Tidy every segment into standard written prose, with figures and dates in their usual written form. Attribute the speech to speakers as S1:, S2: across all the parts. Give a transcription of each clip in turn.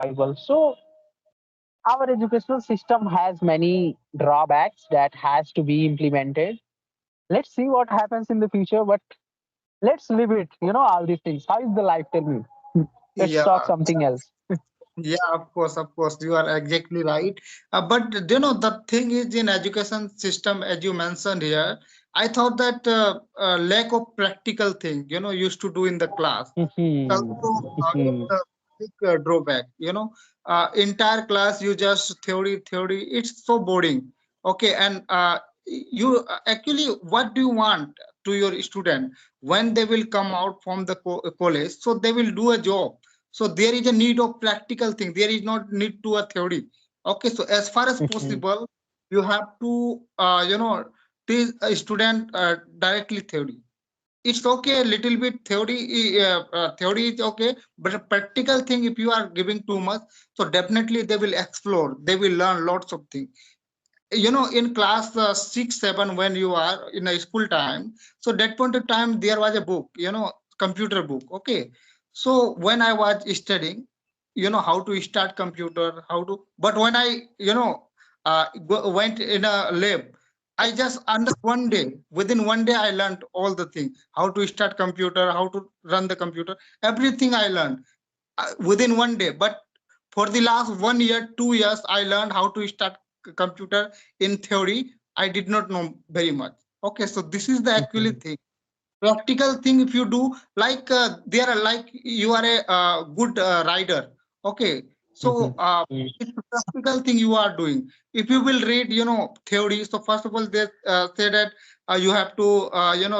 S1: survival. So our educational system has many drawbacks that has to be implemented. Let's see what happens in the future, but let's live it. All these things. How is the life? Tell me. Let's
S2: Yeah,
S1: talk something else.
S2: yeah, of course, you are exactly right. But the thing is in education system, as you mentioned here, I thought that lack of practical thing, used to do in the class. Also, it's a big drawback. Entire class you just theory. It's so boring. Okay, and you actually, what do you want to your student when they will come out from the college? So they will do a job. So there is a need of practical thing. There is not need to a theory. Okay, so as far as possible, you have to teach a student directly theory. It's okay a little bit theory is okay, but a practical thing, if you are giving too much, so definitely they will explore, they will learn lots of things. In class 6 7, when you are in a school time, so that point of time there was a book, computer book. Okay, so when I was studying, how to start computer, how to, but when I went in a lab, I just under one day, within one day I learned all the things, how to start computer, how to run the computer, everything I learned within one day. But for the last 1 year 2 years I learned how to start computer in theory. I did not know very much. Okay, so this is the actually thing, practical thing. If you do, like there are, like you are a good rider. Okay, so it's a practical thing you are doing. If you will read theory, so first of all they say that you have to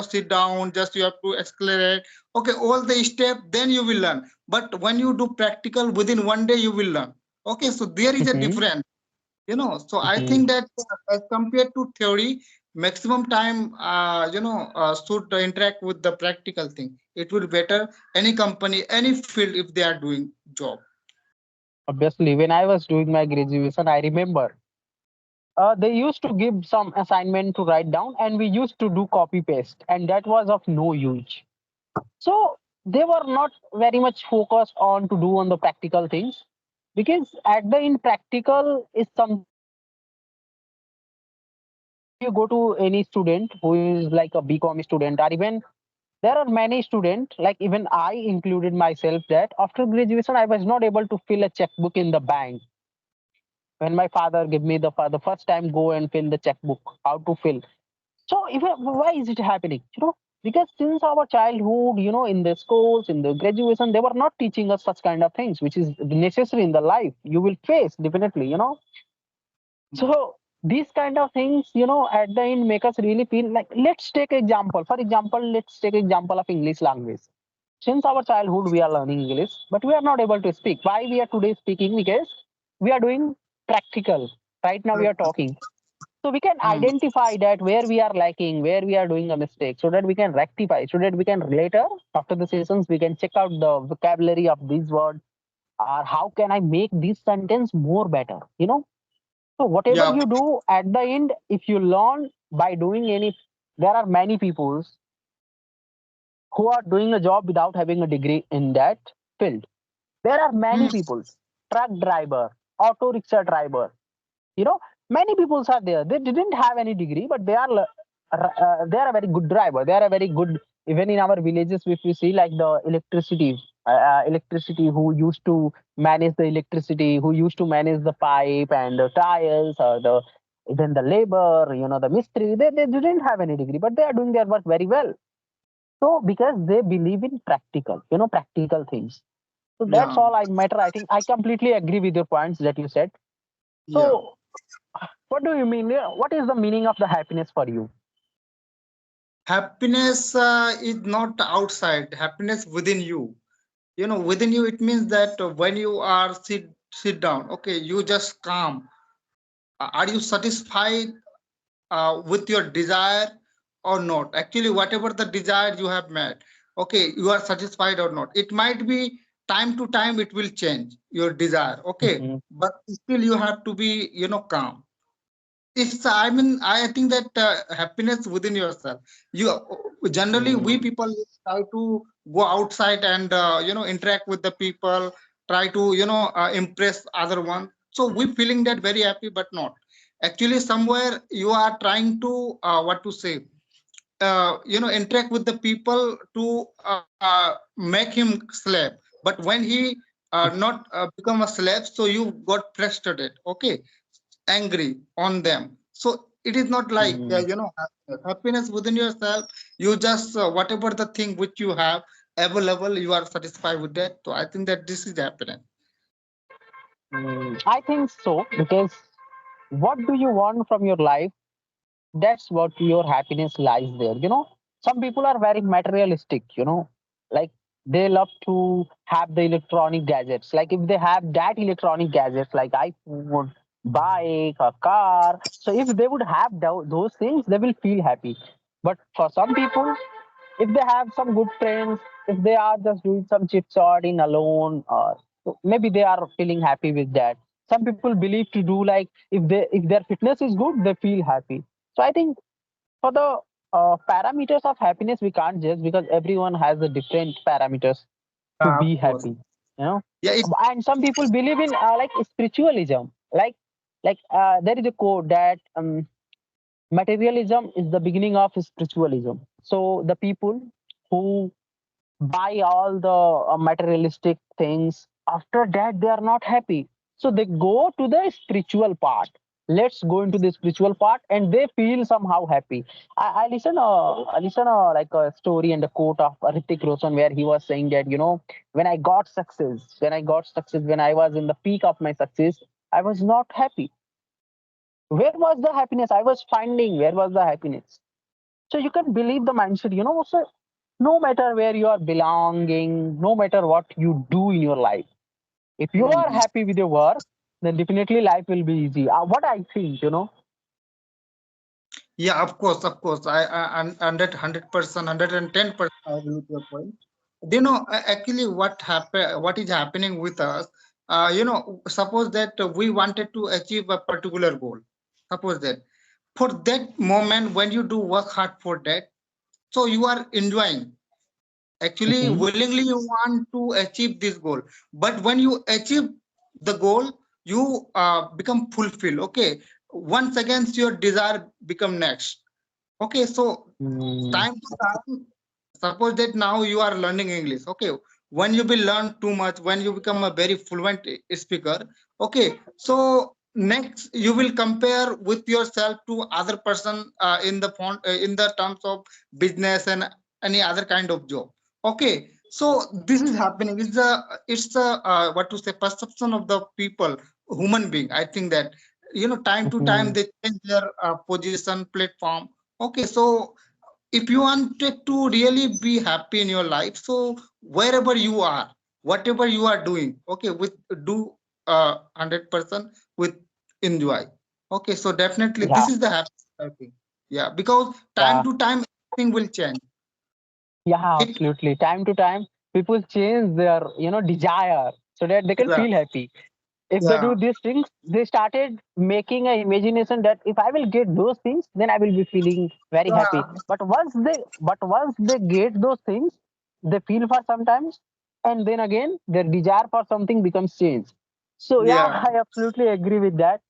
S2: sit down, just you have to accelerate, okay, all the step, then you will learn. But when you do practical, within one day you will learn. Okay, so there is a difference. So I think that as compared to theory, maximum time should interact with the practical thing. It will better any company, any field, if they are doing job.
S1: Obviously, when I was doing my graduation, I remember they used to give some assignment to write down, and we used to do copy paste, and that was of no use. So they were not very much focused on to do on the practical things, because at the end, practical is something which is very important. If you go to any student who is like a BCom student, or even there are many students, like even I included myself, that after graduation I was not able to fill a checkbook in the bank. When my father gave me the for the first time, go and fill the checkbook, how to fill. So even why is it happening? Because since our childhood, in the schools, in the graduation, they were not teaching us such kind of things, which is necessary in the life. You will face definitely. So these kind of things, at the end make us really feel like, let's take example. For example, let's take example of English language. Since our childhood, we are learning English, but we are not able to speak. Why we are today speaking? Because we are doing practical. Right now we are talking. So we can
S2: Hmm.
S1: identify that where we are lacking, where we are doing a mistake, so that we can rectify, so that we can later, after the sessions, we can check out the vocabulary of these words, or how can I make this sentence more better. So whatever
S2: Yeah.
S1: you do at the end, if you learn by doing any, there are many people who are doing a job without having a degree in that field. There are
S2: Hmm.
S1: many people, truck driver, auto rickshaw driver, you know many peoples are there, they didn't have any degree, but they are a very good driver, they are a very good. Even in our villages, if we see like the electricity who used to manage the electricity, who used to manage the pipe and the tires, or the even the labor, the mystery, they didn't have any degree, but they are doing their work very well. So because they believe in practical things. So that's
S2: Yeah.
S1: all I matter. I think I completely agree with your points that you said.
S2: Yeah.
S1: So what do you mean? Yeah, what is the meaning of the happiness for you?
S2: Happiness is not outside, happiness within you. Within you, it means that when you are sit down, okay, you just calm. Are you satisfied with your desire or not? Actually, whatever the desire you have met, okay, you are satisfied or not. It might be time to time it will change your desire, okay,
S1: Mhm,
S2: but still you have to be calm. It's, I mean, I think that happiness within yourself. You generally, we
S1: mhm,
S2: people try to go outside and interact with the people, try to impress other one. So we feeling that very happy, but not actually somewhere you are trying to what to say interact with the people to make him slave, but when he not become a slave, so you got frustrated, okay, angry on them. So it is not like
S1: Mm,
S2: happiness within yourself. You just whatever the thing which you have available, you are satisfied with that. So I think that this is happiness.
S1: I think so because what do you want from your life? That's what your happiness lies there. Some people are very materialistic. Like they love to have the electronic gadgets. Like if they have that electronic gadgets, like iPhone, bike, a car. So if they would have those things, they will feel happy. But for some people, if they have some good friends, if they are just doing some chit chat in alone, so maybe they are feeling happy with that. Some people believe to do like if their fitness is good, they feel happy. So I think for the parameters of happiness, we can't judge because everyone has the different parameters to
S2: Of
S1: be
S2: course.
S1: happy. You know,
S2: Yeah, it,
S1: and some people believe in like spiritualism, like there is a quote that materialism is the beginning of spiritualism. So the people who buy all the materialistic things, after that they are not happy, so they go to the spiritual part. Let's go into the spiritual part and they feel somehow happy. I listen like a story and a quote of Ritik Roshan where he was saying that when I was in the peak of my success, I was not happy. Where was the happiness I was finding? Where was the happiness? So you can believe the mindset, so no matter where you are belonging, no matter what you do in your life, if you are
S2: Mhm.
S1: happy with your work, then definitely life will be easy. What I think.
S2: Yeah, of course, of course. I 100%, 110% I agree with your point. Actually, what is happening with us? Suppose that we wanted to achieve a particular goal. Suppose that for that moment when you do work hard for that, so you are enjoying. Actually,
S1: Hmm.
S2: willingly you want to achieve this goal, but when you achieve the goal, you become fulfilled. Okay, once again your desire become next. Okay, so
S1: Mm,
S2: time to time, suppose that now you are learning English. Okay, when you will learn too much, when you become a very fluent speaker, okay, so next you will compare with yourself to other person in the terms of business and any other kind of job. Okay, so this is happening. It's the what to say, perception of the people, human being. I think that time to time
S1: mhm.
S2: they change their position, platform. Okay, so if you wanted to really be happy in your life, so wherever you are, whatever you are doing, okay, with do 100% with enjoy. Okay, so definitely
S1: Yeah,
S2: this is the happy. Yeah, because time
S1: yeah,
S2: to time everything will change.
S1: yeah,
S2: It
S1: absolutely. Time to time, people change their desire so that they can
S2: yeah,
S1: feel happy. If they
S2: yeah,
S1: do these things, they started making an imagination that if I will get those things, then I will be feeling very happy.
S2: yeah,
S1: But once they get those things, they feel for sometimes, and then again their desire for something becomes changed. So yeah,
S2: yeah.
S1: I absolutely agree with that.